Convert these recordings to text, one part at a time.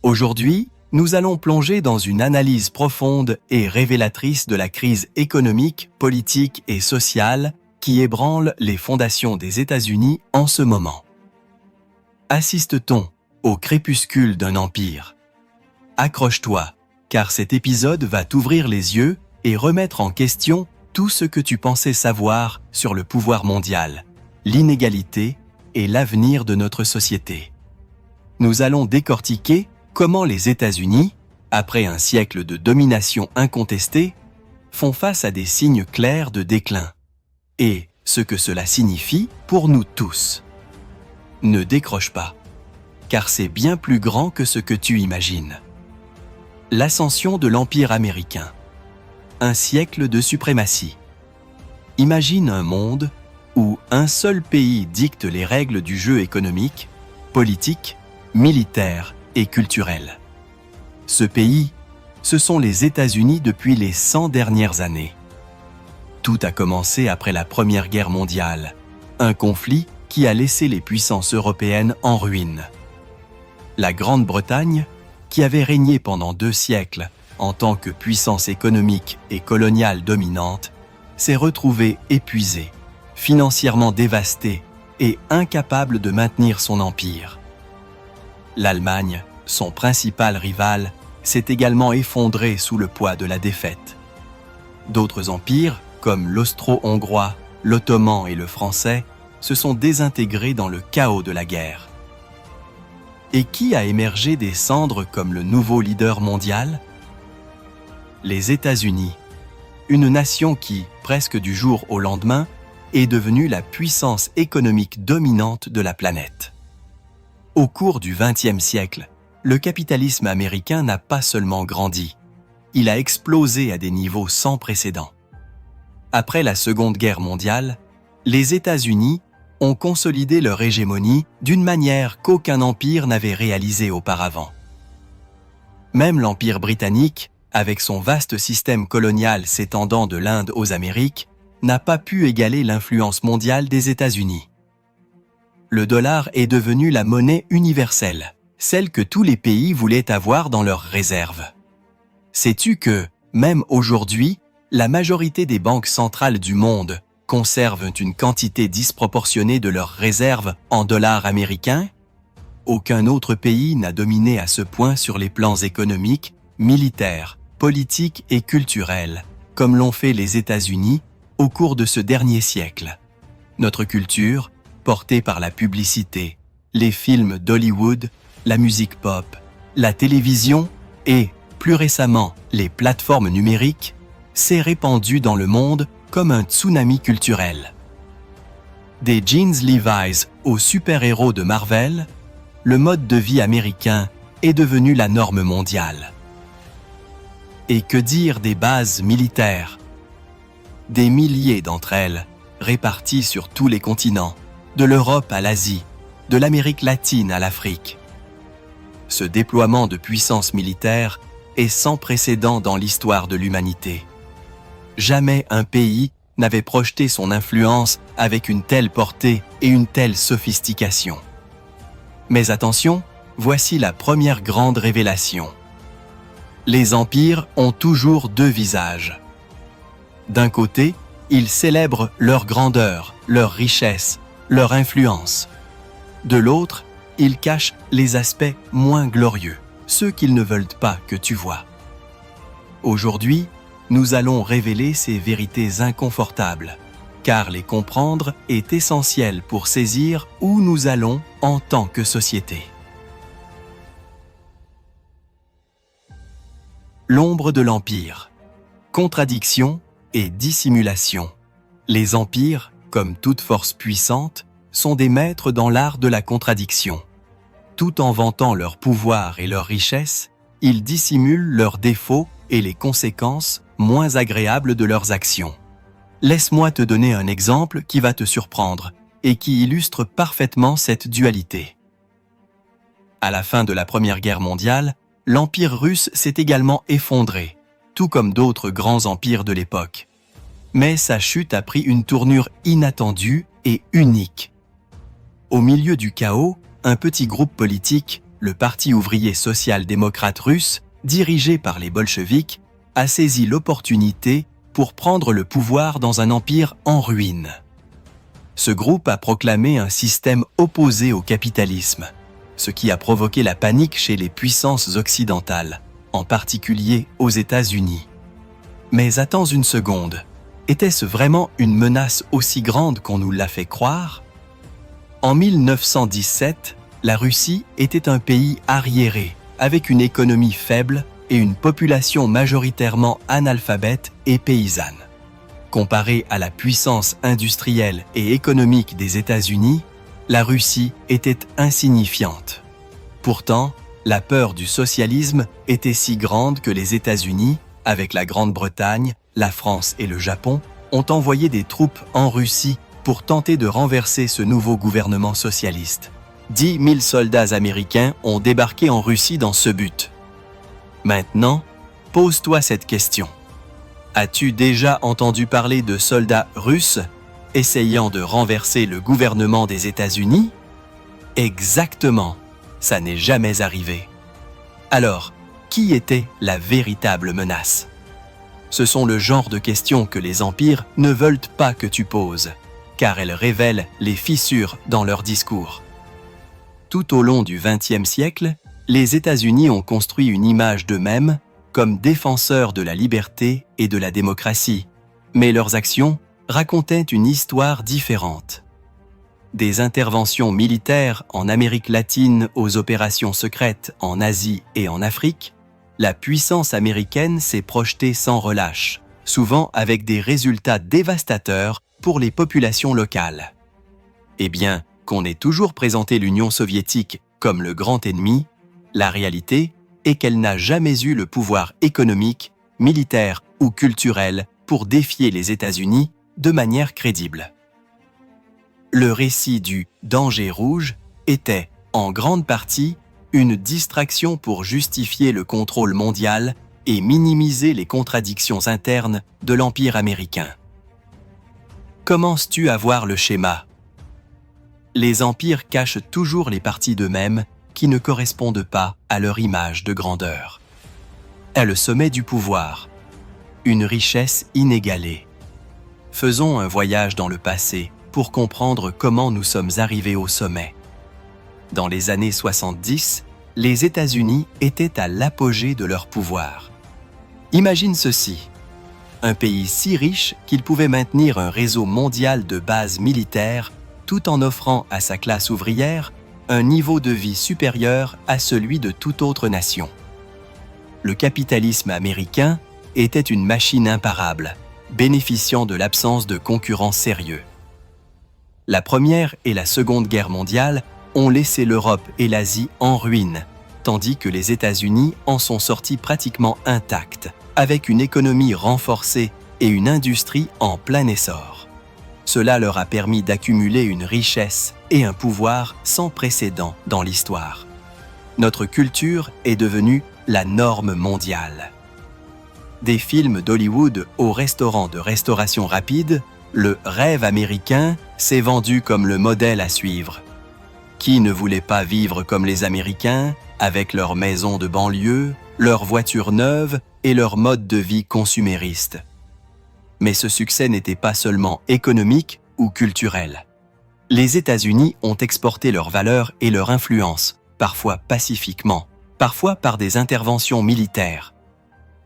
Aujourd'hui, nous allons plonger dans une analyse profonde et révélatrice de la crise économique, politique et sociale qui ébranle les fondations des États-Unis en ce moment. Assiste-t-on au crépuscule d'un empire? Accroche-toi, car cet épisode va t'ouvrir les yeux et remettre en question tout ce que tu pensais savoir sur le pouvoir mondial, l'inégalité et l'avenir de notre société. Nous allons décortiquer comment les États-Unis, après un siècle de domination incontestée, font face à des signes clairs de déclin, et ce que cela signifie pour nous tous. Ne décroche pas, car c'est bien plus grand que ce que tu imagines. L'ascension de l'Empire américain. Un siècle de suprématie. Imagine un monde où un seul pays dicte les règles du jeu économique, politique, militaire et culturel. Ce pays, ce sont les États-Unis depuis les 100 dernières années. Tout a commencé après la Première Guerre mondiale, un conflit qui a laissé les puissances européennes en ruine. La Grande-Bretagne, qui avait régné pendant 2 siècles en tant que puissance économique et coloniale dominante, s'est retrouvée épuisée, financièrement dévastée et incapable de maintenir son empire. L'Allemagne, son principal rival, s'est également effondrée sous le poids de la défaite. D'autres empires, comme l'austro-hongrois, l'ottoman et le français, se sont désintégrés dans le chaos de la guerre. Et qui a émergé des cendres comme le nouveau leader mondial? Les États-Unis, une nation qui, presque du jour au lendemain, est devenue la puissance économique dominante de la planète. Au cours du XXe siècle, le capitalisme américain n'a pas seulement grandi, il a explosé à des niveaux sans précédent. Après la Seconde Guerre mondiale, les États-Unis ont consolidé leur hégémonie d'une manière qu'aucun empire n'avait réalisée auparavant. Même l'Empire britannique, avec son vaste système colonial s'étendant de l'Inde aux Amériques, n'a pas pu égaler l'influence mondiale des États-Unis. Le dollar est devenu la monnaie universelle, celle que tous les pays voulaient avoir dans leurs réserves. Sais-tu que, même aujourd'hui, la majorité des banques centrales du monde conservent une quantité disproportionnée de leurs réserves en dollars américains? Aucun autre pays n'a dominé à ce point sur les plans économiques, militaires, politiques et culturels, comme l'ont fait les États-Unis au cours de ce dernier siècle. Notre culture, portée par la publicité, les films d'Hollywood, la musique pop, la télévision et, plus récemment, les plateformes numériques, s'est répandue dans le monde comme un tsunami culturel. Des jeans Levi's aux super-héros de Marvel, le mode de vie américain est devenu la norme mondiale. Et que dire des bases militaires? Des milliers d'entre elles, réparties sur tous les continents, de l'Europe à l'Asie, de l'Amérique latine à l'Afrique. Ce déploiement de puissance militaire est sans précédent dans l'histoire de l'humanité. Jamais un pays n'avait projeté son influence avec une telle portée et une telle sophistication. Mais attention, voici la première grande révélation. Les empires ont toujours 2 visages. D'un côté, ils célèbrent leur grandeur, leur richesse, leur influence. De l'autre, ils cachent les aspects moins glorieux, ceux qu'ils ne veulent pas que tu vois. Aujourd'hui, nous allons révéler ces vérités inconfortables, car les comprendre est essentiel pour saisir où nous allons en tant que société. L'ombre de l'empire. Contradiction et dissimulation. Les empires, comme toute force puissante, sont des maîtres dans l'art de la contradiction. Tout en vantant leur pouvoir et leur richesse, ils dissimulent leurs défauts et les conséquences moins agréables de leurs actions. Laisse-moi te donner un exemple qui va te surprendre et qui illustre parfaitement cette dualité. À la fin de la Première Guerre mondiale, l'Empire russe s'est également effondré, tout comme d'autres grands empires de l'époque. Mais sa chute a pris une tournure inattendue et unique. Au milieu du chaos, un petit groupe politique, le Parti ouvrier social-démocrate russe, dirigé par les bolcheviks, a saisi l'opportunité pour prendre le pouvoir dans un empire en ruine. Ce groupe a proclamé un système opposé au capitalisme, ce qui a provoqué la panique chez les puissances occidentales, en particulier aux États-Unis. Mais attends une seconde, était-ce vraiment une menace aussi grande qu'on nous l'a fait croire ? En 1917, la Russie était un pays arriéré, avec une économie faible et une population majoritairement analphabète et paysanne. Comparée à la puissance industrielle et économique des États-Unis, la Russie était insignifiante. Pourtant, la peur du socialisme était si grande que les États-Unis, avec la Grande-Bretagne, la France et le Japon, ont envoyé des troupes en Russie pour tenter de renverser ce nouveau gouvernement socialiste. 10 000 soldats américains ont débarqué en Russie dans ce but. Maintenant, pose-toi cette question. As-tu déjà entendu parler de soldats russes essayant de renverser le gouvernement des États-Unis ? Exactement, ça n'est jamais arrivé. Alors, qui était la véritable menace ? Ce sont le genre de questions que les empires ne veulent pas que tu poses, car elles révèlent les fissures dans leur discours. Tout au long du XXe siècle, les États-Unis ont construit une image d'eux-mêmes comme défenseurs de la liberté et de la démocratie, mais leurs actions racontaient une histoire différente. Des interventions militaires en Amérique latine aux opérations secrètes en Asie et en Afrique, la puissance américaine s'est projetée sans relâche, souvent avec des résultats dévastateurs pour les populations locales. Eh bien, qu'on ait toujours présenté l'Union soviétique comme le grand ennemi, la réalité est qu'elle n'a jamais eu le pouvoir économique, militaire ou culturel pour défier les États-Unis de manière crédible. Le récit du « danger rouge » était, en grande partie, une distraction pour justifier le contrôle mondial et minimiser les contradictions internes de l'Empire américain. Commences-tu à voir le schéma ? Les empires cachent toujours les parties d'eux-mêmes qui ne correspondent pas à leur image de grandeur. À le sommet du pouvoir, une richesse inégalée. Faisons un voyage dans le passé pour comprendre comment nous sommes arrivés au sommet. Dans les années 70, les États-Unis étaient à l'apogée de leur pouvoir. Imagine ceci, un pays si riche qu'il pouvait maintenir un réseau mondial de bases militaires tout en offrant à sa classe ouvrière un niveau de vie supérieur à celui de toute autre nation. Le capitalisme américain était une machine imparable, bénéficiant de l'absence de concurrents sérieux. La Première et la Seconde Guerre mondiale ont laissé l'Europe et l'Asie en ruine, tandis que les États-Unis en sont sortis pratiquement intacts, avec une économie renforcée et une industrie en plein essor. Cela leur a permis d'accumuler une richesse et un pouvoir sans précédent dans l'histoire. Notre culture est devenue la norme mondiale. Des films d'Hollywood au restaurant de restauration rapide, le rêve américain s'est vendu comme le modèle à suivre. Qui ne voulait pas vivre comme les Américains, avec leurs maisons de banlieue, leurs voitures neuves et leur mode de vie consumériste? Mais ce succès n'était pas seulement économique ou culturel. Les États-Unis ont exporté leurs valeurs et leur influence, parfois pacifiquement, parfois par des interventions militaires.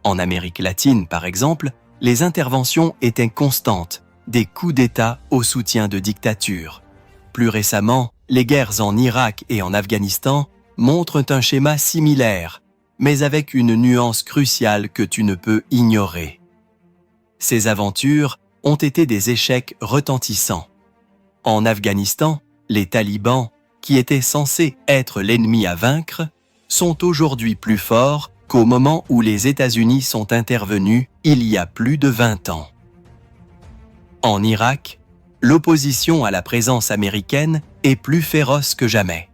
En Amérique latine, par exemple, les interventions étaient constantes, des coups d'État au soutien de dictatures. Plus récemment, les guerres en Irak et en Afghanistan montrent un schéma similaire, mais avec une nuance cruciale que tu ne peux ignorer. Ces aventures ont été des échecs retentissants. En Afghanistan, les talibans, qui étaient censés être l'ennemi à vaincre, sont aujourd'hui plus forts qu'au moment où les États-Unis sont intervenus il y a plus de 20 ans. En Irak, l'opposition à la présence américaine est plus féroce que jamais.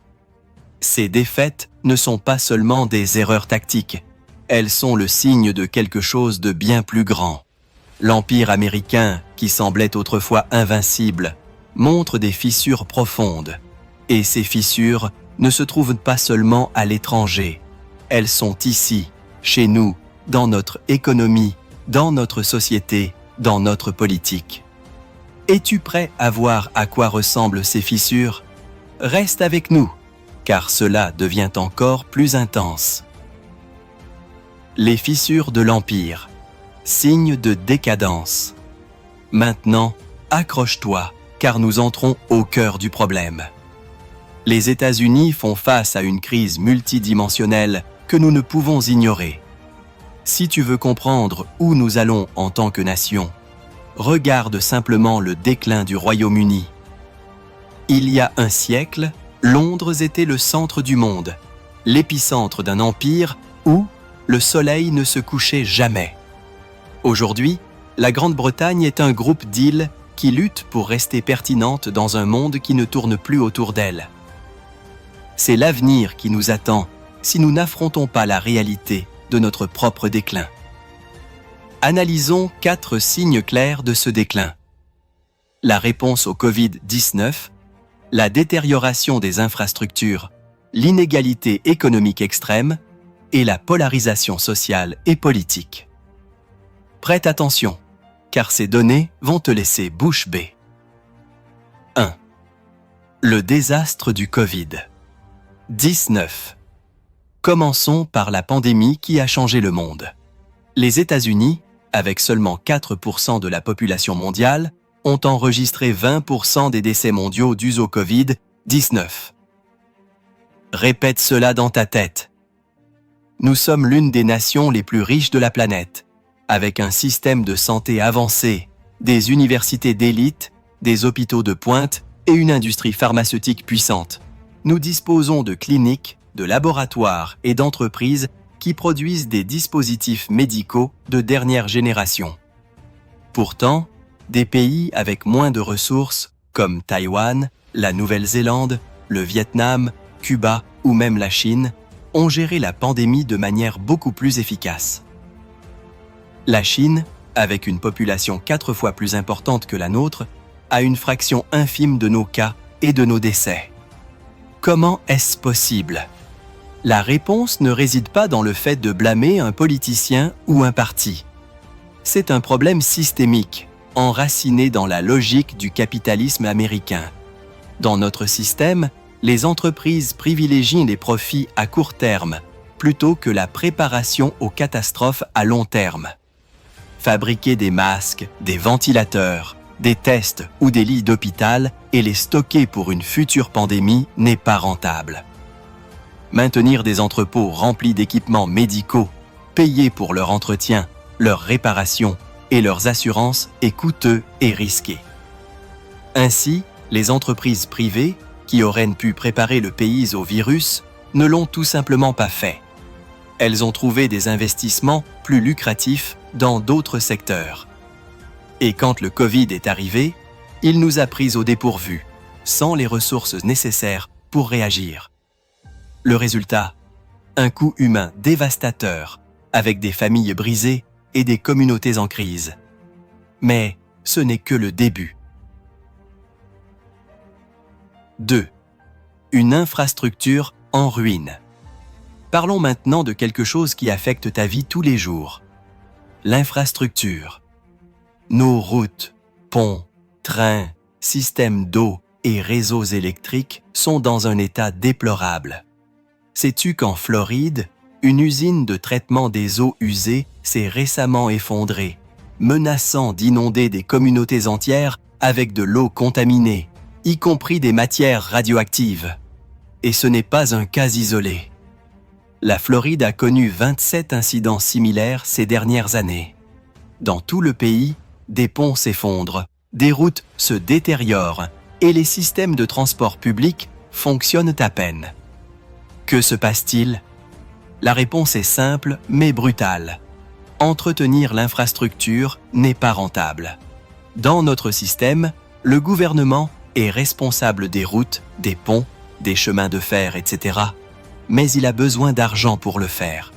Ces défaites ne sont pas seulement des erreurs tactiques, elles sont le signe de quelque chose de bien plus grand. L'Empire américain, qui semblait autrefois invincible, montre des fissures profondes, et ces fissures ne se trouvent pas seulement à l'étranger. Elles sont ici, chez nous, dans notre économie, dans notre société, dans notre politique. Es-tu prêt à voir à quoi ressemblent ces fissures? Reste avec nous, car cela devient encore plus intense. Les fissures de l'Empire, signe de décadence. Maintenant, accroche-toi, car nous entrons au cœur du problème. Les États-Unis font face à une crise multidimensionnelle que nous ne pouvons ignorer. Si tu veux comprendre où nous allons en tant que nation, regarde simplement le déclin du Royaume-Uni. Il y a un siècle, Londres était le centre du monde, l'épicentre d'un empire où le soleil ne se couchait jamais. Aujourd'hui, la Grande-Bretagne est un groupe d'îles qui luttent pour rester pertinente dans un monde qui ne tourne plus autour d'elle. C'est l'avenir qui nous attend si nous n'affrontons pas la réalité de notre propre déclin. Analysons 4 signes clairs de ce déclin. La réponse au Covid-19, la détérioration des infrastructures, l'inégalité économique extrême et la polarisation sociale et politique. Prête attention, car ces données vont te laisser bouche bée. 1. Le désastre du Covid-19. Commençons par la pandémie qui a changé le monde. Les États-Unis, avec seulement 4% de la population mondiale, ont enregistré 20% des décès mondiaux dus au Covid-19. Répète cela dans ta tête. Nous sommes l'une des nations les plus riches de la planète, avec un système de santé avancé, des universités d'élite, des hôpitaux de pointe et une industrie pharmaceutique puissante. Nous disposons de cliniques, de laboratoires et d'entreprises qui produisent des dispositifs médicaux de dernière génération. Pourtant, des pays avec moins de ressources, comme Taïwan, la Nouvelle-Zélande, le Vietnam, Cuba ou même la Chine, ont géré la pandémie de manière beaucoup plus efficace. La Chine, avec une population 4 fois plus importante que la nôtre, a une fraction infime de nos cas et de nos décès. Comment est-ce possible? La réponse ne réside pas dans le fait de blâmer un politicien ou un parti. C'est un problème systémique, enraciné dans la logique du capitalisme américain. Dans notre système, les entreprises privilégient les profits à court terme plutôt que la préparation aux catastrophes à long terme. Fabriquer des masques, des ventilateurs, des tests ou des lits d'hôpital et les stocker pour une future pandémie n'est pas rentable. Maintenir des entrepôts remplis d'équipements médicaux, payés pour leur entretien, leur réparation et leurs assurances est coûteux et risqué. Ainsi, les entreprises privées, qui auraient pu préparer le pays au virus, ne l'ont tout simplement pas fait. Elles ont trouvé des investissements plus lucratifs dans d'autres secteurs. Et quand le Covid est arrivé, il nous a pris au dépourvu, sans les ressources nécessaires pour réagir. Le résultat, un coût humain dévastateur, avec des familles brisées et des communautés en crise. Mais ce n'est que le début. 2. Une infrastructure en ruine. Parlons maintenant de quelque chose qui affecte ta vie tous les jours. L'infrastructure. Nos routes, ponts, trains, systèmes d'eau et réseaux électriques sont dans un état déplorable. Sais-tu qu'en Floride, une usine de traitement des eaux usées s'est récemment effondrée, menaçant d'inonder des communautés entières avec de l'eau contaminée, y compris des matières radioactives. Et ce n'est pas un cas isolé. La Floride a connu 27 incidents similaires ces dernières années. Dans tout le pays, des ponts s'effondrent, des routes se détériorent et les systèmes de transport public fonctionnent à peine. Que se passe-t-il? La réponse est simple mais brutale. Entretenir l'infrastructure n'est pas rentable. Dans notre système, le gouvernement est responsable des routes, des ponts, des chemins de fer, etc. Mais il a besoin d'argent pour le faire.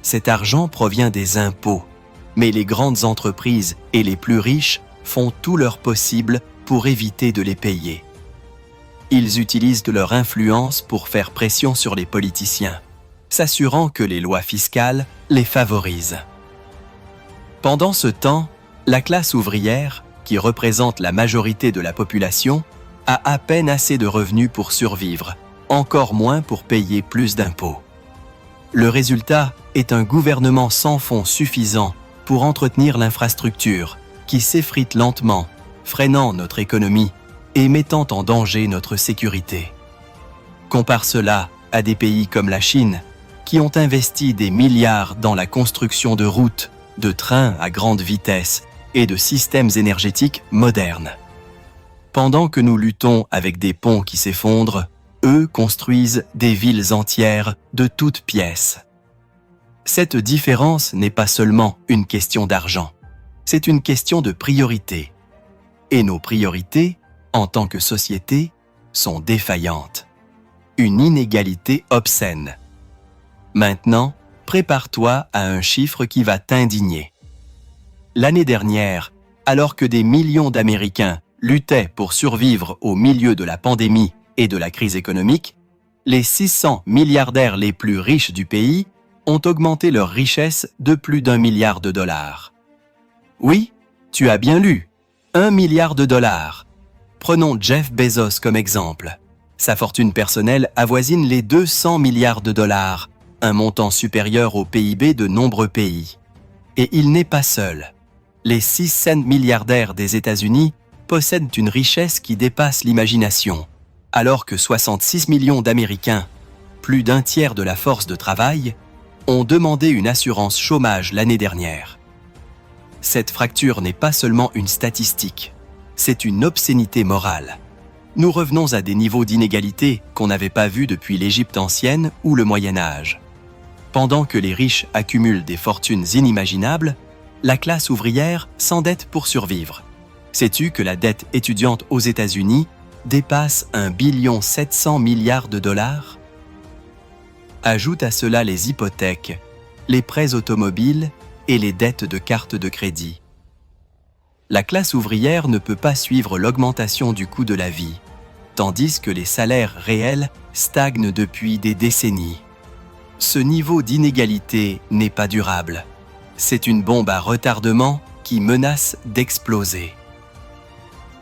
Cet argent provient des impôts, mais les grandes entreprises et les plus riches font tout leur possible pour éviter de les payer. ils utilisent leur influence pour faire pression sur les politiciens, s'assurant que les lois fiscales les favorisent. Pendant ce temps, la classe ouvrière, qui représente la majorité de la population, a à peine assez de revenus pour survivre, encore moins pour payer plus d'impôts. Le résultat est un gouvernement sans fonds suffisants pour entretenir l'infrastructure, qui s'effrite lentement, freinant notre économie et mettant en danger notre sécurité. Compare cela à des pays comme la Chine, qui ont investi des milliards dans la construction de routes, de trains à grande vitesse et de systèmes énergétiques modernes. Pendant que nous luttons avec des ponts qui s'effondrent, eux construisent des villes entières de toutes pièces. Cette différence n'est pas seulement une question d'argent, c'est une question de priorité. Et nos priorités, en tant que société, sont défaillantes. Une inégalité obscène. Maintenant, prépare-toi à un chiffre qui va t'indigner. L'année dernière, alors que des millions d'Américains luttaient pour survivre au milieu de la pandémie et de la crise économique, les 600 milliardaires les plus riches du pays ont augmenté leur richesse de plus d'1 milliard de dollars. Oui, tu as bien lu, 1 milliard de dollars. Prenons Jeff Bezos comme exemple. Sa fortune personnelle avoisine les 200 milliards de dollars, un montant supérieur au PIB de nombreux pays. Et il n'est pas seul. Les 600 milliardaires des États-Unis possèdent une richesse qui dépasse l'imagination, alors que 66 millions d'Américains, plus d'un tiers de la force de travail, ont demandé une assurance chômage l'année dernière. Cette fracture n'est pas seulement une statistique, c'est une obscénité morale. Nous revenons à des niveaux d'inégalité qu'on n'avait pas vus depuis l'Égypte ancienne ou le Moyen Âge. Pendant que les riches accumulent des fortunes inimaginables, la classe ouvrière s'endette pour survivre. Sais-tu que la dette étudiante aux États-Unis dépasse 1,7 billion de dollars? Ajoute à cela les hypothèques, les prêts automobiles et les dettes de cartes de crédit. La classe ouvrière ne peut pas suivre l'augmentation du coût de la vie, tandis que les salaires réels stagnent depuis des décennies. Ce niveau d'inégalité n'est pas durable. C'est une bombe à retardement qui menace d'exploser.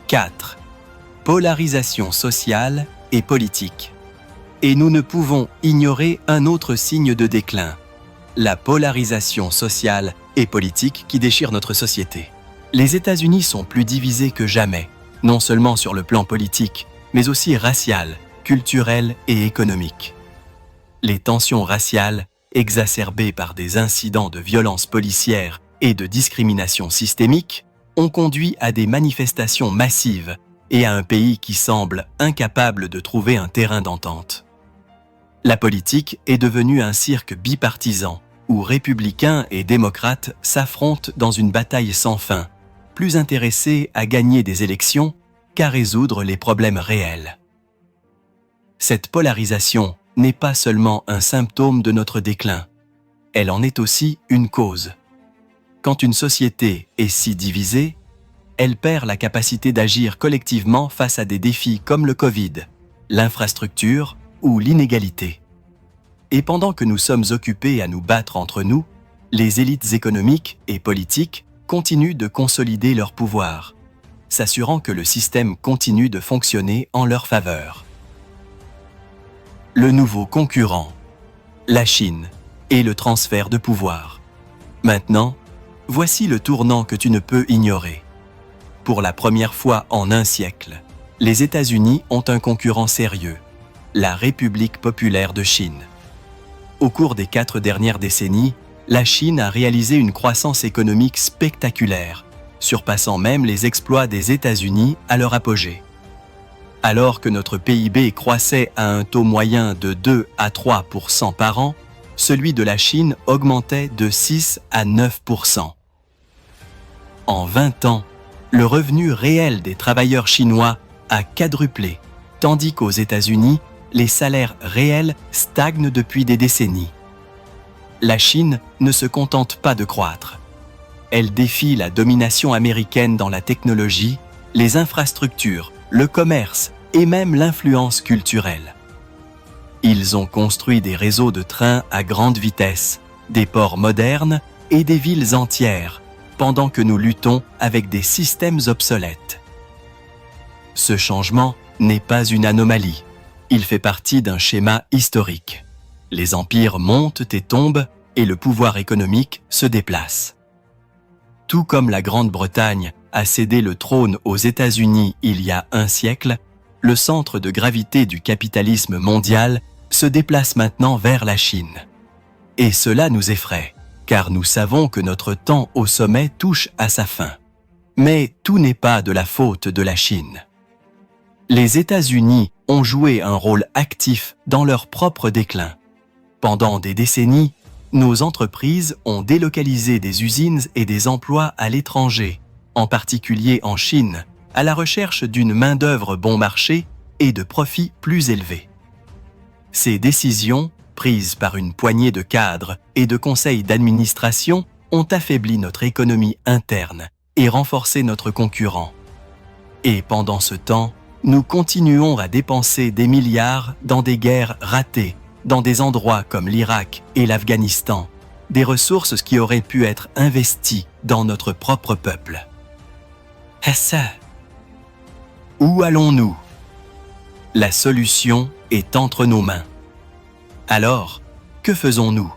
4. Polarisation sociale et politique. Et nous ne pouvons ignorer un autre signe de déclin, la polarisation sociale et politique qui déchire notre société. Les États-Unis sont plus divisés que jamais, non seulement sur le plan politique, mais aussi racial, culturel et économique. Les tensions raciales, exacerbées par des incidents de violence policière et de discrimination systémique, ont conduit à des manifestations massives et à un pays qui semble incapable de trouver un terrain d'entente. La politique est devenue un cirque bipartisan où républicains et démocrates s'affrontent dans une bataille sans fin, plus intéressés à gagner des élections qu'à résoudre les problèmes réels. Cette polarisation n'est pas seulement un symptôme de notre déclin, elle en est aussi une cause. Quand une société est si divisée, elle perd la capacité d'agir collectivement face à des défis comme le Covid, l'infrastructure ou l'inégalité. Et pendant que nous sommes occupés à nous battre entre nous, les élites économiques et politiques continuent de consolider leur pouvoir, s'assurant que le système continue de fonctionner en leur faveur. Le nouveau concurrent, la Chine et le transfert de pouvoir. Maintenant, voici le tournant que tu ne peux ignorer. Pour la première fois en un siècle, les États-Unis ont un concurrent sérieux, la République populaire de Chine. Au cours des 4 dernières décennies, la Chine a réalisé une croissance économique spectaculaire, surpassant même les exploits des États-Unis à leur apogée. Alors que notre PIB croissait à un taux moyen de 2 à 3% par an, celui de la Chine augmentait de 6 à 9%. En 20 ans, le revenu réel des travailleurs chinois a quadruplé, tandis qu'aux États-Unis, les salaires réels stagnent depuis des décennies. La Chine ne se contente pas de croître. Elle défie la domination américaine dans la technologie, les infrastructures, le commerce et même l'influence culturelle. Ils ont construit des réseaux de trains à grande vitesse, des ports modernes et des villes entières, pendant que nous luttons avec des systèmes obsolètes. Ce changement n'est pas une anomalie. Il fait partie d'un schéma historique. Les empires montent et tombent et le pouvoir économique se déplace. Tout comme la Grande-Bretagne a cédé le trône aux États-Unis il y a un siècle, le centre de gravité du capitalisme mondial se déplace maintenant vers la Chine. Et cela nous effraie, car nous savons que notre temps au sommet touche à sa fin. Mais tout n'est pas de la faute de la Chine. Les États-Unis ont joué un rôle actif dans leur propre déclin. Pendant des décennies, nos entreprises ont délocalisé des usines et des emplois à l'étranger, en particulier en Chine, à la recherche d'une main-d'œuvre bon marché et de profits plus élevés. Ces décisions, prises par une poignée de cadres et de conseils d'administration, ont affaibli notre économie interne et renforcé notre concurrent. Et pendant ce temps, nous continuons à dépenser des milliards dans des guerres ratées, dans des endroits comme l'Irak et l'Afghanistan, des ressources qui auraient pu être investies dans notre propre peuple. Ça. Où allons-nous? La solution est entre nos mains. Alors, que faisons-nous?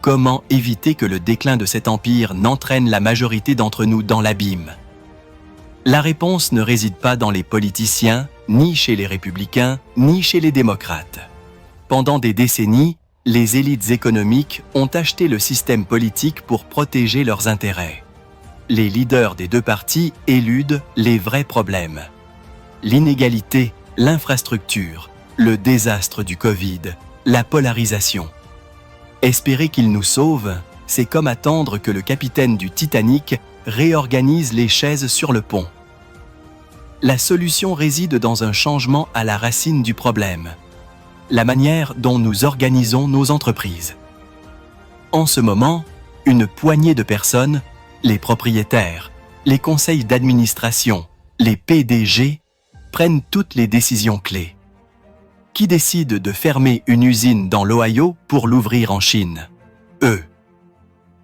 Comment éviter que le déclin de cet empire n'entraîne la majorité d'entre nous dans l'abîme? La réponse ne réside pas dans les politiciens, ni chez les républicains, ni chez les démocrates. Pendant des décennies, les élites économiques ont acheté le système politique pour protéger leurs intérêts. Les leaders des deux partis éludent les vrais problèmes. L'inégalité, l'infrastructure, le désastre du Covid, la polarisation. Espérer qu'ils nous sauvent, c'est comme attendre que le capitaine du Titanic réorganise les chaises sur le pont. La solution réside dans un changement à la racine du problème, la manière dont nous organisons nos entreprises. En ce moment, une poignée de personnes, les propriétaires, les conseils d'administration, les PDG, prennent toutes les décisions clés. Qui décide de fermer une usine dans l'Ohio pour l'ouvrir en Chine? Eux.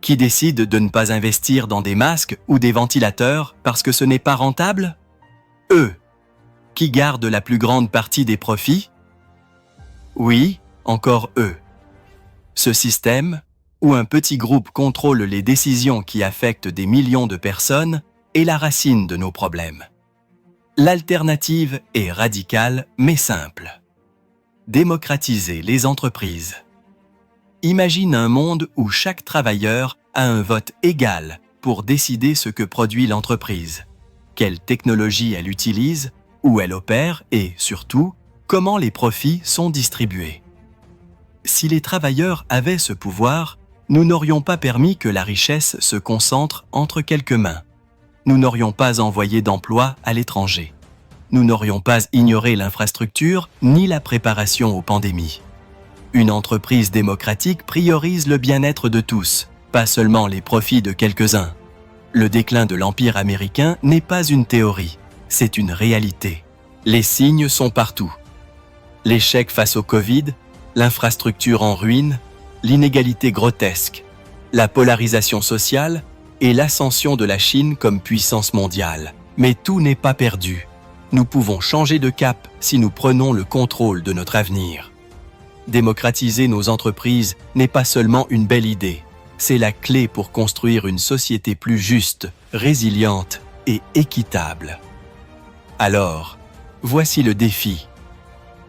Qui décide de ne pas investir dans des masques ou des ventilateurs parce que ce n'est pas rentable? Eux. Qui garde la plus grande partie des profits? Oui, encore eux. Ce système, où un petit groupe contrôle les décisions qui affectent des millions de personnes, est la racine de nos problèmes. L'alternative est radicale mais simple. Démocratiser les entreprises. Imagine un monde où chaque travailleur a un vote égal pour décider ce que produit l'entreprise, quelle technologie elle utilise, où elle opère et, surtout, comment les profits sont distribués. Si les travailleurs avaient ce pouvoir, nous n'aurions pas permis que la richesse se concentre entre quelques mains. Nous n'aurions pas envoyé d'emplois à l'étranger. Nous n'aurions pas ignoré l'infrastructure ni la préparation aux pandémies. Une entreprise démocratique priorise le bien-être de tous, pas seulement les profits de quelques-uns. Le déclin de l'Empire américain n'est pas une théorie, c'est une réalité. Les signes sont partout. L'échec face au Covid, l'infrastructure en ruine, l'inégalité grotesque, la polarisation sociale et l'ascension de la Chine comme puissance mondiale. Mais tout n'est pas perdu. Nous pouvons changer de cap si nous prenons le contrôle de notre avenir. Démocratiser nos entreprises n'est pas seulement une belle idée, c'est la clé pour construire une société plus juste, résiliente et équitable. Alors, voici le défi.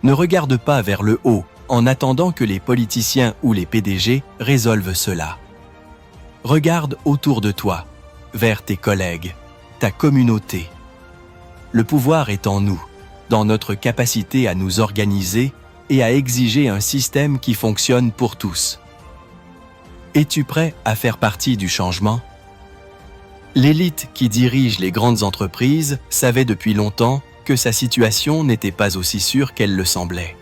Ne regarde pas vers le haut en attendant que les politiciens ou les PDG résolvent cela. Regarde autour de toi, vers tes collègues, ta communauté. Le pouvoir est en nous, dans notre capacité à nous organiser et à exiger un système qui fonctionne pour tous. Es-tu prêt à faire partie du changement? L'élite qui dirige les grandes entreprises savait depuis longtemps que sa situation n'était pas aussi sûre qu'elle le semblait.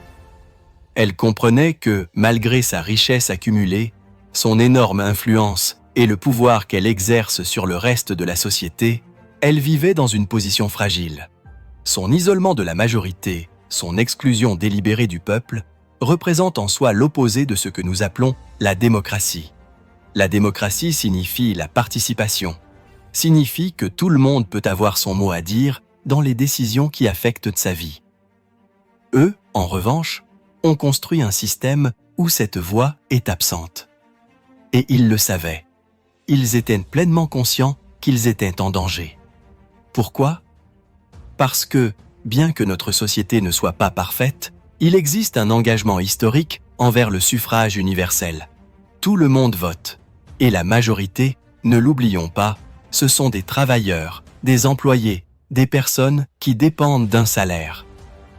Elle comprenait que, malgré sa richesse accumulée, son énorme influence et le pouvoir qu'elle exerce sur le reste de la société, elle vivait dans une position fragile. Son isolement de la majorité, son exclusion délibérée du peuple, représente en soi l'opposé de ce que nous appelons la démocratie. La démocratie signifie la participation, signifie que tout le monde peut avoir son mot à dire dans les décisions qui affectent sa vie. Eux, en revanche, ont construit un système où cette voix est absente. Et ils le savaient. Ils étaient pleinement conscients qu'ils étaient en danger. Pourquoi ? Parce que, bien que notre société ne soit pas parfaite, il existe un engagement historique envers le suffrage universel. Tout le monde vote. Et la majorité, ne l'oublions pas, ce sont des travailleurs, des employés, des personnes qui dépendent d'un salaire.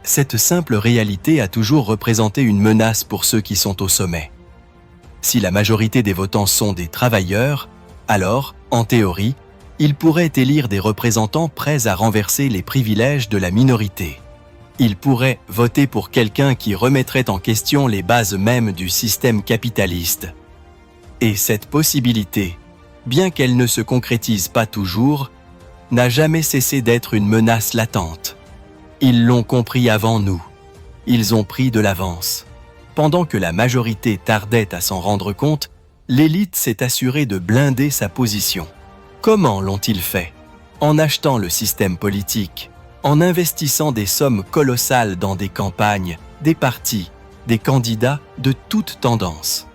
Cette simple réalité a toujours représenté une menace pour ceux qui sont au sommet. Si la majorité des votants sont des travailleurs, alors, en théorie, ils pourraient élire des représentants prêts à renverser les privilèges de la minorité. Ils pourraient voter pour quelqu'un qui remettrait en question les bases mêmes du système capitaliste. Et cette possibilité, bien qu'elle ne se concrétise pas toujours, n'a jamais cessé d'être une menace latente. Ils l'ont compris avant nous. Ils ont pris de l'avance. Pendant que la majorité tardait à s'en rendre compte, l'élite s'est assurée de blinder sa position. Comment l'ont-ils fait ? En achetant le système politique, en investissant des sommes colossales dans des campagnes, des partis, des candidats de toutes tendances.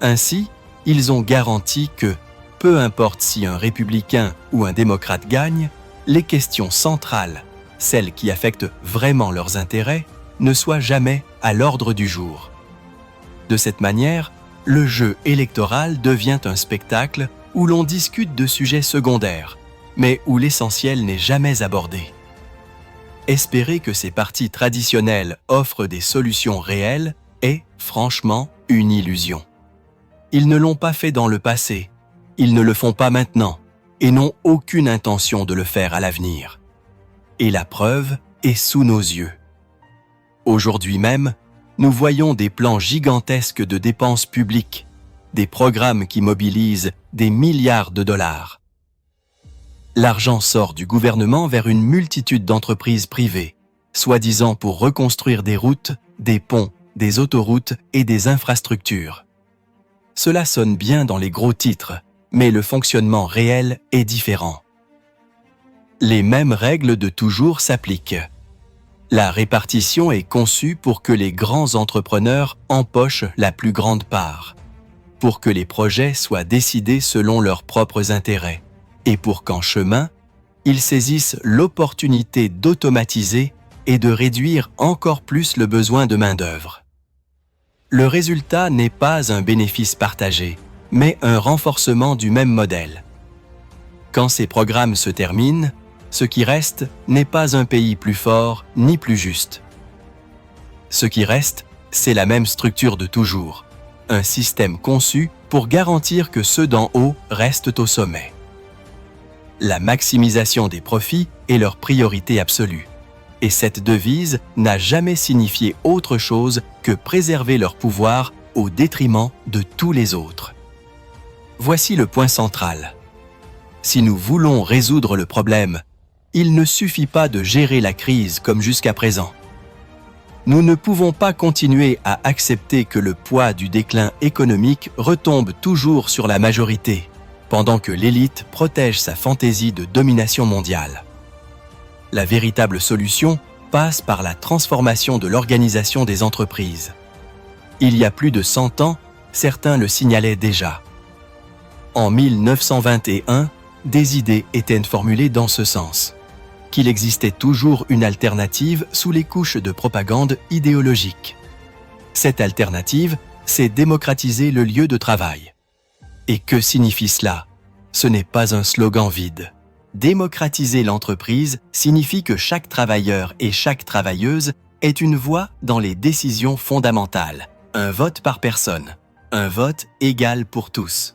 Ainsi, ils ont garanti que, peu importe si un républicain ou un démocrate gagne, les questions centrales, celles qui affectent vraiment leurs intérêts, ne soient jamais à l'ordre du jour. De cette manière, le jeu électoral devient un spectacle où l'on discute de sujets secondaires, mais où l'essentiel n'est jamais abordé. Espérer que ces partis traditionnels offrent des solutions réelles est, franchement, une illusion. Ils ne l'ont pas fait dans le passé, ils ne le font pas maintenant, et n'ont aucune intention de le faire à l'avenir. Et la preuve est sous nos yeux. Aujourd'hui même, nous voyons des plans gigantesques de dépenses publiques, des programmes qui mobilisent des milliards de dollars. L'argent sort du gouvernement vers une multitude d'entreprises privées, soi-disant pour reconstruire des routes, des ponts, des autoroutes et des infrastructures. Cela sonne bien dans les gros titres, mais le fonctionnement réel est différent. Les mêmes règles de toujours s'appliquent. La répartition est conçue pour que les grands entrepreneurs empochent la plus grande part, pour que les projets soient décidés selon leurs propres intérêts, et pour qu'en chemin, ils saisissent l'opportunité d'automatiser et de réduire encore plus le besoin de main-d'œuvre. Le résultat n'est pas un bénéfice partagé, mais un renforcement du même modèle. Quand ces programmes se terminent, ce qui reste n'est pas un pays plus fort ni plus juste. Ce qui reste, c'est la même structure de toujours, un système conçu pour garantir que ceux d'en haut restent au sommet. La maximisation des profits est leur priorité absolue, et cette devise n'a jamais signifié autre chose que préserver leur pouvoir au détriment de tous les autres. Voici le point central. Si nous voulons résoudre le problème, il ne suffit pas de gérer la crise comme jusqu'à présent. Nous ne pouvons pas continuer à accepter que le poids du déclin économique retombe toujours sur la majorité, pendant que l'élite protège sa fantaisie de domination mondiale. La véritable solution passe par la transformation de l'organisation des entreprises. Il y a plus de 100 ans, certains le signalaient déjà. En 1921, des idées étaient formulées dans ce sens, qu'il existait toujours une alternative sous les couches de propagande idéologique. Cette alternative, c'est démocratiser le lieu de travail. Et que signifie cela ? Ce n'est pas un slogan vide. Démocratiser l'entreprise signifie que chaque travailleur et chaque travailleuse ait une voix dans les décisions fondamentales. Un vote par personne, un vote égal pour tous.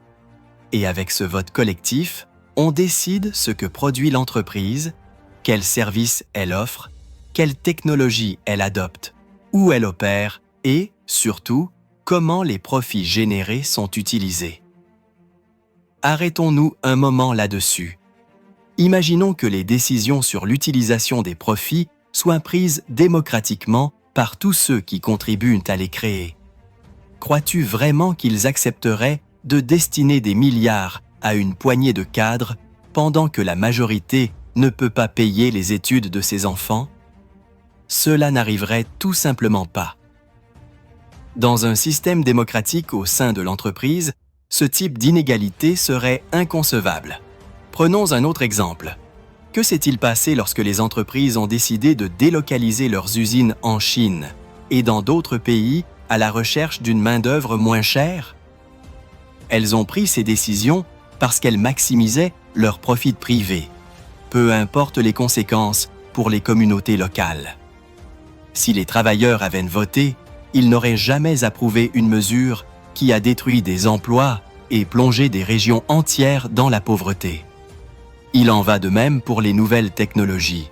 Et avec ce vote collectif, on décide ce que produit l'entreprise, quels services elle offre, quelle technologie elle adopte, où elle opère et, surtout, comment les profits générés sont utilisés. Arrêtons-nous un moment là-dessus. Imaginons que les décisions sur l'utilisation des profits soient prises démocratiquement par tous ceux qui contribuent à les créer. Crois-tu vraiment qu'ils accepteraient de destiner des milliards à une poignée de cadres pendant que la majorité ne peut pas payer les études de ses enfants? Cela n'arriverait tout simplement pas. Dans un système démocratique au sein de l'entreprise, ce type d'inégalité serait inconcevable. Prenons un autre exemple. Que s'est-il passé lorsque les entreprises ont décidé de délocaliser leurs usines en Chine et dans d'autres pays à la recherche d'une main-d'œuvre moins chère? Elles ont pris ces décisions parce qu'elles maximisaient leurs profits privés, peu importe les conséquences pour les communautés locales. Si les travailleurs avaient voté, ils n'auraient jamais approuvé une mesure qui a détruit des emplois et plongé des régions entières dans la pauvreté. Il en va de même pour les nouvelles technologies.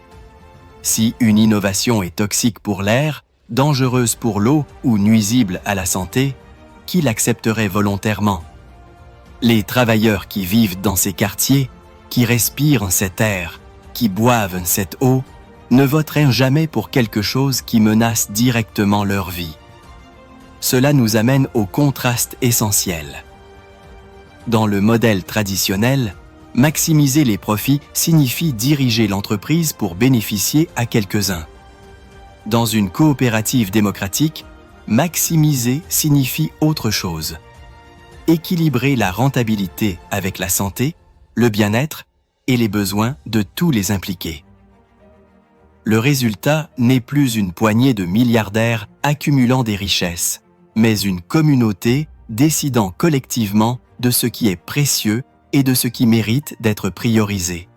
Si une innovation est toxique pour l'air, dangereuse pour l'eau ou nuisible à la santé, qui l'accepterait volontairement? Les travailleurs qui vivent dans ces quartiers, qui respirent cet air, qui boivent cette eau, ne voteraient jamais pour quelque chose qui menace directement leur vie. Cela nous amène au contraste essentiel. Dans le modèle traditionnel, maximiser les profits signifie diriger l'entreprise pour bénéficier à quelques-uns. Dans une coopérative démocratique, maximiser signifie autre chose. Équilibrer la rentabilité avec la santé, le bien-être et les besoins de tous les impliqués. Le résultat n'est plus une poignée de milliardaires accumulant des richesses, mais une communauté décidant collectivement de ce qui est précieux et de ce qui mérite d'être priorisé.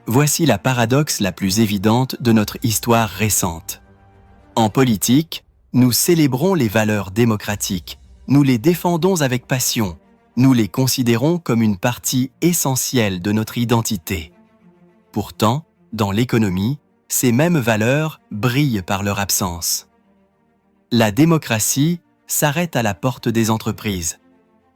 Voici la paradoxe la plus évidente de notre histoire récente. En politique, nous célébrons les valeurs démocratiques, nous les défendons avec passion, nous les considérons comme une partie essentielle de notre identité. Pourtant, dans l'économie, ces mêmes valeurs brillent par leur absence. La démocratie s'arrête à la porte des entreprises,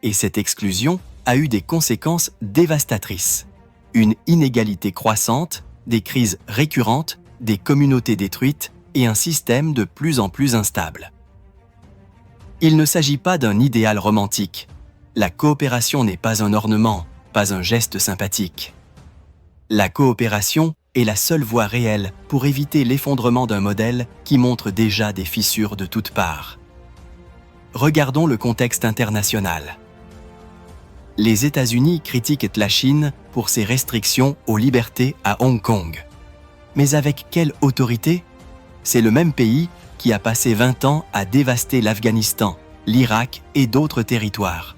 et cette exclusion a eu des conséquences dévastatrices. Une inégalité croissante, des crises récurrentes, des communautés détruites et un système de plus en plus instable. Il ne s'agit pas d'un idéal romantique. La coopération n'est pas un ornement, pas un geste sympathique. La coopération est la seule voie réelle pour éviter l'effondrement d'un modèle qui montre déjà des fissures de toutes parts. Regardons le contexte international. Les États-Unis critiquent la Chine pour ses restrictions aux libertés à Hong Kong. Mais avec quelle autorité? C'est le même pays qui a passé 20 ans à dévaster l'Afghanistan, l'Irak et d'autres territoires.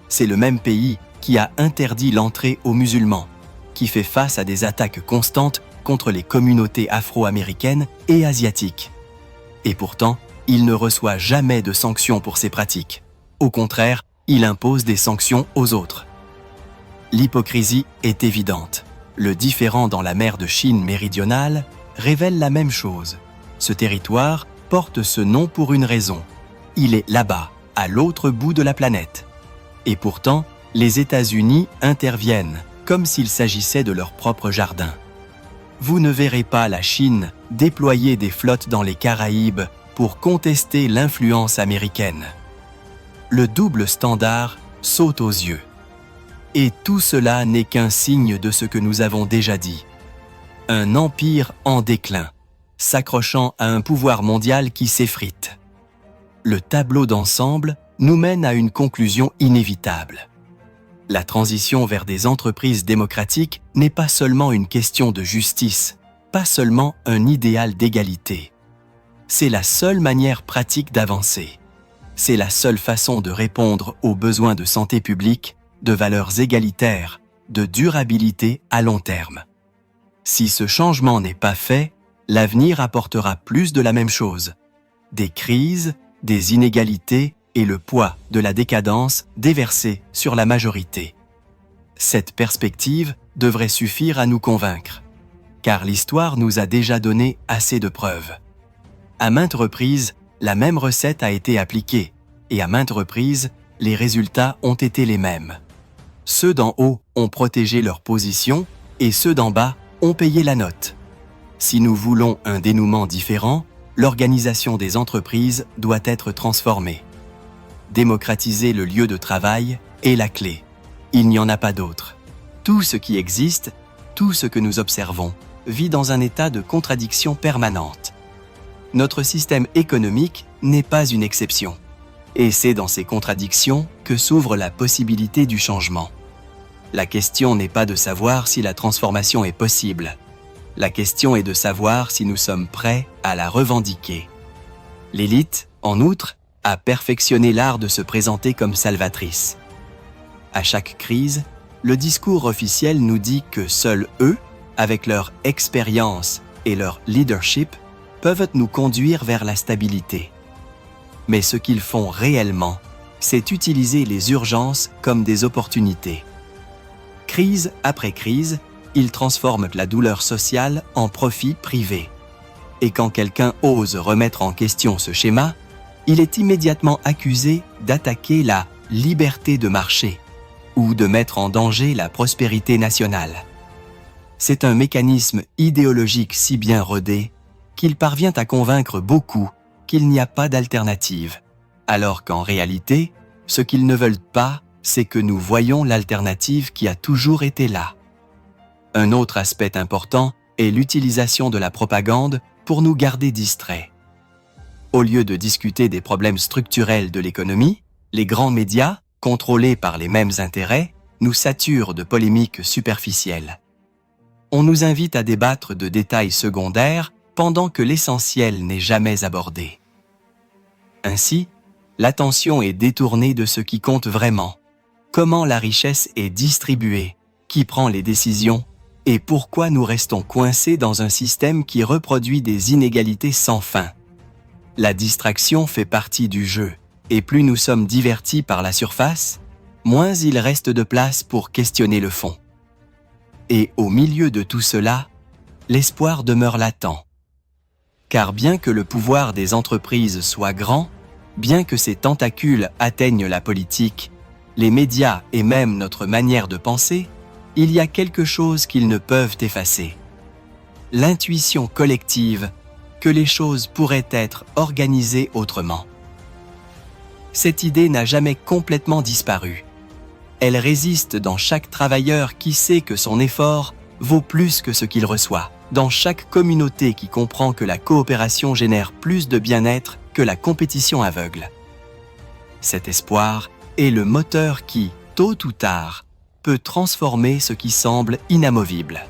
C'est le même pays qui a interdit l'entrée aux musulmans, qui fait face à des attaques constantes contre les communautés afro-américaines et asiatiques. Et pourtant, il ne reçoit jamais de sanctions pour ces pratiques. Au contraire, il impose des sanctions aux autres. L'hypocrisie est évidente. Le différend dans la mer de Chine méridionale révèle la même chose. Ce territoire porte ce nom pour une raison. Il est là-bas, à l'autre bout de la planète. Et pourtant, les États-Unis interviennent comme s'il s'agissait de leur propre jardin. Vous ne verrez pas la Chine déployer des flottes dans les Caraïbes pour contester l'influence américaine. Le double standard saute aux yeux. Et tout cela n'est qu'un signe de ce que nous avons déjà dit. Un empire en déclin, s'accrochant à un pouvoir mondial qui s'effrite. Le tableau d'ensemble nous mène à une conclusion inévitable. La transition vers des entreprises démocratiques n'est pas seulement une question de justice, pas seulement un idéal d'égalité. C'est la seule manière pratique d'avancer. C'est la seule façon de répondre aux besoins de santé publique, de valeurs égalitaires, de durabilité à long terme. Si ce changement n'est pas fait, l'avenir apportera plus de la même chose. Des crises, des inégalités et le poids de la décadence déversé sur la majorité. Cette perspective devrait suffire à nous convaincre, car l'histoire nous a déjà donné assez de preuves. À maintes reprises, la même recette a été appliquée, et à maintes reprises, les résultats ont été les mêmes. Ceux d'en haut ont protégé leur position, et ceux d'en bas ont payé la note. Si nous voulons un dénouement différent, l'organisation des entreprises doit être transformée. Démocratiser le lieu de travail est la clé. Il n'y en a pas d'autre. Tout ce qui existe, tout ce que nous observons, vit dans un état de contradiction permanente. Notre système économique n'est pas une exception. Et c'est dans ces contradictions que s'ouvre la possibilité du changement. La question n'est pas de savoir si la transformation est possible. La question est de savoir si nous sommes prêts à la revendiquer. L'élite, en outre, a perfectionné l'art de se présenter comme salvatrice. À chaque crise, le discours officiel nous dit que seuls eux, avec leur expérience et leur leadership, peuvent nous conduire vers la stabilité. Mais ce qu'ils font réellement, c'est utiliser les urgences comme des opportunités. Crise après crise, ils transforment la douleur sociale en profit privé. Et quand quelqu'un ose remettre en question ce schéma, il est immédiatement accusé d'attaquer la liberté de marché ou de mettre en danger la prospérité nationale. C'est un mécanisme idéologique si bien rodé qu'il parvient à convaincre beaucoup qu'il n'y a pas d'alternative, alors qu'en réalité, ce qu'ils ne veulent pas, c'est que nous voyions l'alternative qui a toujours été là. Un autre aspect important est l'utilisation de la propagande pour nous garder distraits. Au lieu de discuter des problèmes structurels de l'économie, les grands médias, contrôlés par les mêmes intérêts, nous saturent de polémiques superficielles. On nous invite à débattre de détails secondaires pendant que l'essentiel n'est jamais abordé. Ainsi, l'attention est détournée de ce qui compte vraiment. Comment la richesse est distribuée, qui prend les décisions et pourquoi nous restons coincés dans un système qui reproduit des inégalités sans fin. La distraction fait partie du jeu, et plus nous sommes divertis par la surface, moins il reste de place pour questionner le fond. Et au milieu de tout cela, l'espoir demeure latent. Car bien que le pouvoir des entreprises soit grand, bien que ses tentacules atteignent la politique, les médias et même notre manière de penser, il y a quelque chose qu'ils ne peuvent effacer. L'intuition collective que les choses pourraient être organisées autrement. Cette idée n'a jamais complètement disparu. Elle résiste dans chaque travailleur qui sait que son effort vaut plus que ce qu'il reçoit, dans chaque communauté qui comprend que la coopération génère plus de bien-être que la compétition aveugle. Cet espoir est le moteur qui, tôt ou tard, peut transformer ce qui semble inamovible.